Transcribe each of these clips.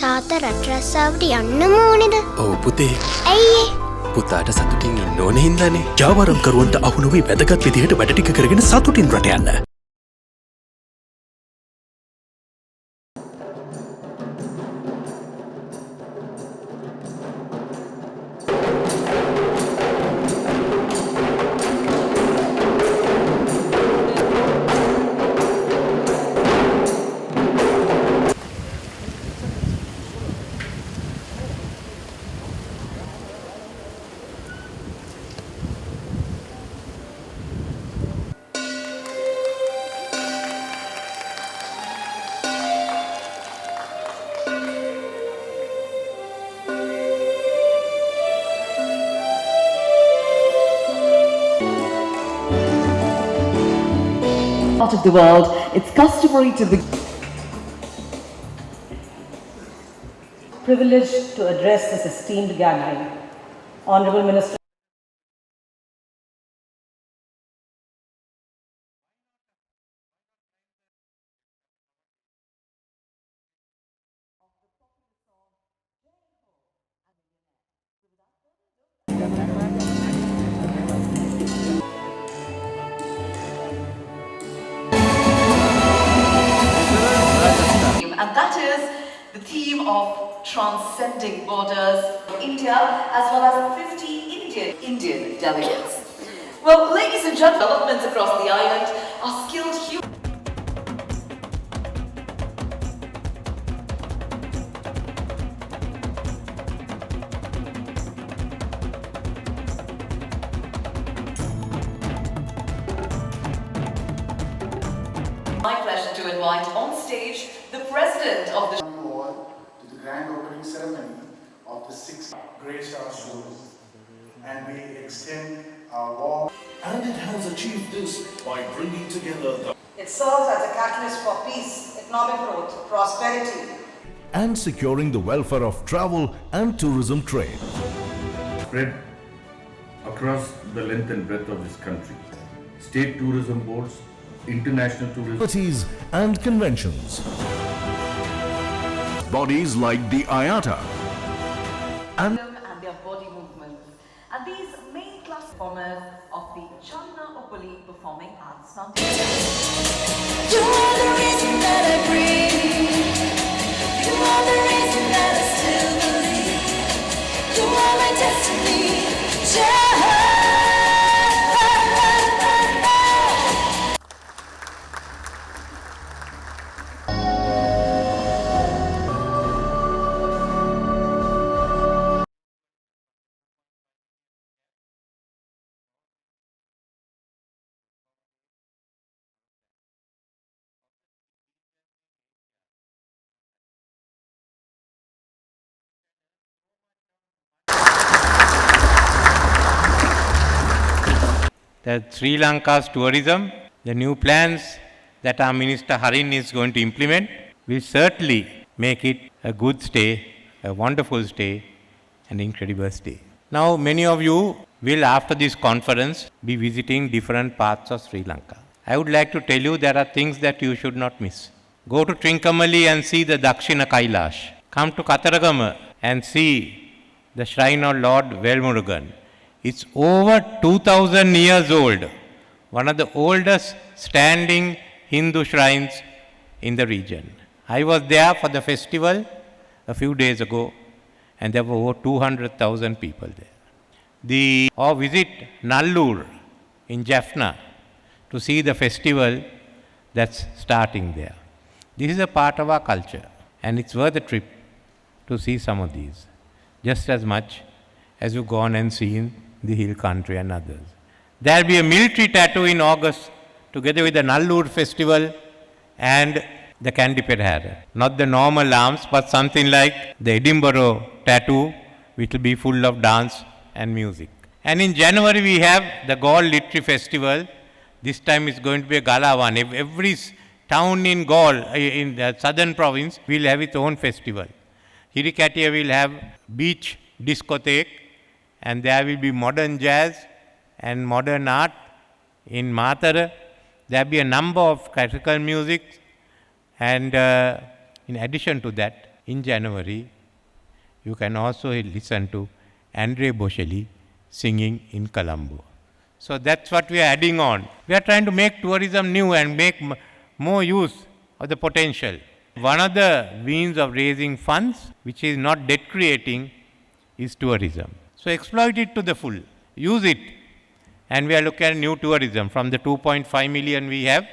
තාත්තා රට රස්සාවට යන්නම ඕනේද? ඔව් පුතේ. ඇයි ඒ? පුතාට සතුටින් ඉන්න ඕනේ හින්දානේ. ජාවාරම්කරුවන්ට අහු නොවී වැදගත් විදිහට වැඩ ටික කරගෙන සතුටින් රට යන්න. Part of the world, it's customary to be privileged to address this esteemed gathering. Honorable Minister. And that is the theme of transcending borders, India, as well as 50 Indian delegates. Well, ladies and gentlemen, developments across the island are skilled humans. My pleasure to invite on stage the president of the to the grand opening ceremony of the 6th Grace House Shows, and we extend our warm. And it has achieved this by bringing together the It serves as a catalyst for peace, economic growth, prosperity. and securing the welfare of travel and tourism trade. Spread across the length and breadth of this country. State tourism boards, international tourism Parties and conventions. Bodies like the IATA and their body movements. And these main class performers of the Chandna Opali Performing Arts Foundation. You are the reason that I breathe. You are the reason that I still believe. You are my destiny. That Sri Lanka's tourism, the new plans that our Minister Harin is going to implement, will certainly make it a good stay, a wonderful stay, an incredible stay. Now, many of you will, after this conference, be visiting different parts of Sri Lanka. I would like to tell you there are things that you should not miss. Go to Trincomalee and see the Dakshina Kailash. Come to Kataragama and see the shrine of Lord Velmurugan. It's over 2000 years old, one of the oldest standing Hindu shrines in the region. I was there for the festival a few days ago, and there were over 200,000 people there. Or visit Nallur in Jaffna to see the festival that's starting there. This is a part of our culture, and it's worth a trip to see some of these, just as much as you've gone and seen the hill country and others. There'll be a military tattoo in August together with the Nallur festival and the Candy Perhara. Not the normal arms, but something like the Edinburgh tattoo, which will be full of dance and music. And in January we have the Gaul Literary Festival. This time it's going to be a gala one. Every town in Gaul, in the southern province, will have its own festival. Hirikatia will have beach discotheque, and there will be modern jazz and modern art. In Matara, there will be a number of classical music, and in addition to that, in January, you can also listen to Andre Bocelli singing in Colombo. So that's what we are adding on. We are trying to make tourism new and make more use of the potential. One of the means of raising funds, which is not debt creating, is tourism. So exploit it to the full. Use it. And we are looking at new tourism from the 2.5 million we have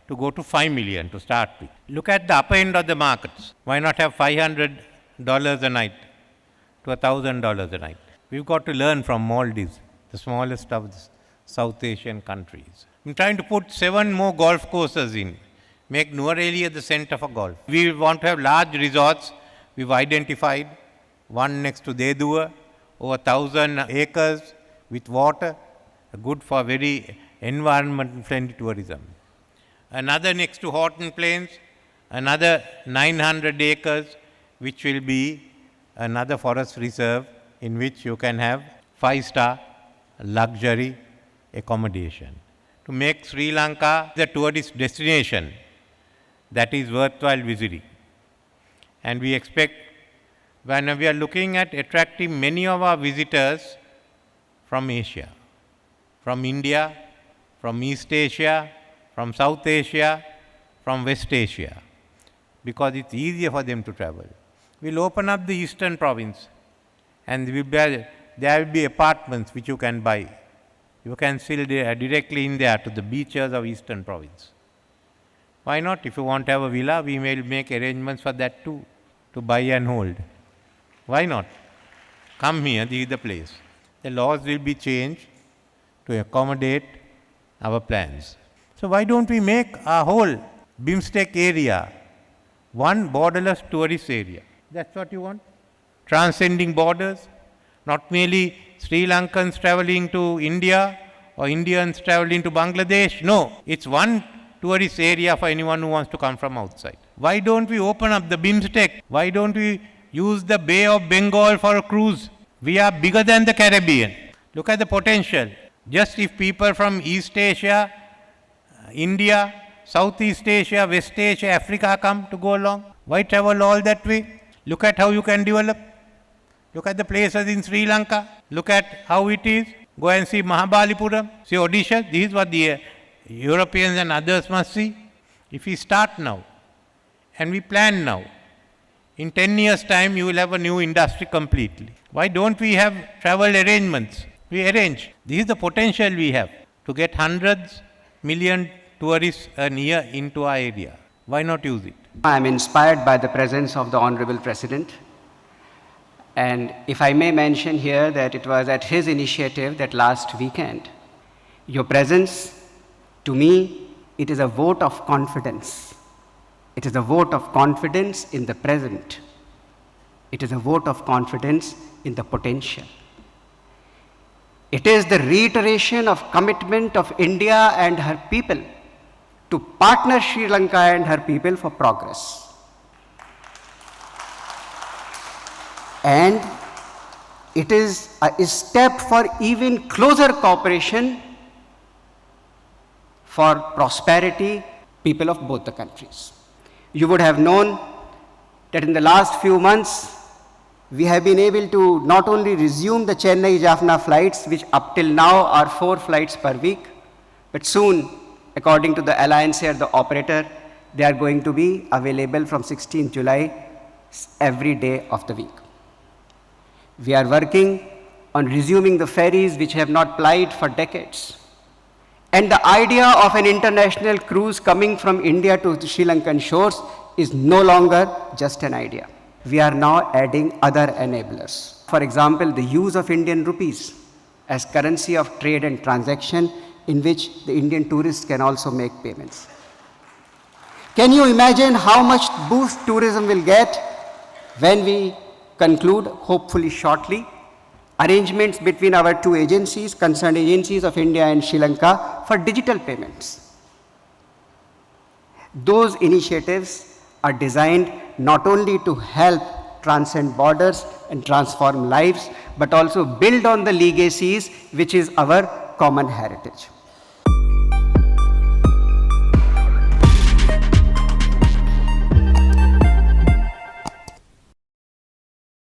to go to 5 million to start with. Look at the upper end of the markets. Why not have $500 a night to $1,000 a night? We've got to learn from Maldives, the smallest of the South Asian countries. I'm trying to put 7 more golf courses in. Make Nuwara the center for golf. We want to have large resorts. We've identified one next to Dedua, over 1,000 acres with water, good for very environment-friendly tourism. Another next to Horton Plains, another 900 acres, which will be another forest reserve in which you can have 5-star luxury accommodation. To make Sri Lanka the tourist destination that is worthwhile visiting. And we expect, when we are looking at attracting many of our visitors from Asia, from India, from East Asia, from South Asia, from West Asia, because it's easier for them to travel. We'll open up the eastern province and there will be apartments which you can buy. You can sail directly in there to the beaches of eastern province. Why not? If you want to have a villa, we may make arrangements for that too, to buy and hold. Why not? Come here, this is the place. The laws will be changed to accommodate our plans. So why don't we make our whole BIMSTEC area one borderless tourist area? That's what you want? Transcending borders, not merely Sri Lankans traveling to India or Indians traveling to Bangladesh. No, it's one tourist area for anyone who wants to come from outside. Why don't we open up the BIMSTEC? Why don't we use the Bay of Bengal for a cruise? We are bigger than the Caribbean. Look at the potential. Just if people from East Asia, India, Southeast Asia, West Asia, Africa come to go along, why travel all that way? Look at how you can develop. Look at the places in Sri Lanka. Look at how it is. Go and see Mahabalipuram, see Odisha. This is what the Europeans and others must see. If we start now and we plan now, in 10 years' time you will have a new industry completely. Why don't we have travel arrangements? We arrange. This is the potential we have to get hundreds million tourists a year into our area. Why not use it? I am inspired by the presence of the Honorable President. And if I may mention here that it was at his initiative that last weekend, your presence, to me, it is a vote of confidence. It is a vote of confidence in the present. It is a vote of confidence in the potential. It is the reiteration of commitment of India and her people to partner Sri Lanka and her people for progress. And it is a step for even closer cooperation for prosperity, people of both the countries. You would have known that in the last few months, we have been able to not only resume the Chennai-Jaffna flights, which up till now are 4 flights per week, but soon, according to the alliance here, the operator, they are going to be available from 16th July every day of the week. We are working on resuming the ferries which have not plied for decades. And the idea of an international cruise coming from India to the Sri Lankan shores is no longer just an idea. We are now adding other enablers. For example, the use of Indian rupees as currency of trade and transaction in which the Indian tourists can also make payments. Can you imagine how much boost tourism will get when we conclude, hopefully shortly, arrangements between our 2 agencies, concerned agencies of India and Sri Lanka for digital payments. Those initiatives are designed not only to help transcend borders and transform lives, but also build on the legacies which is our common heritage.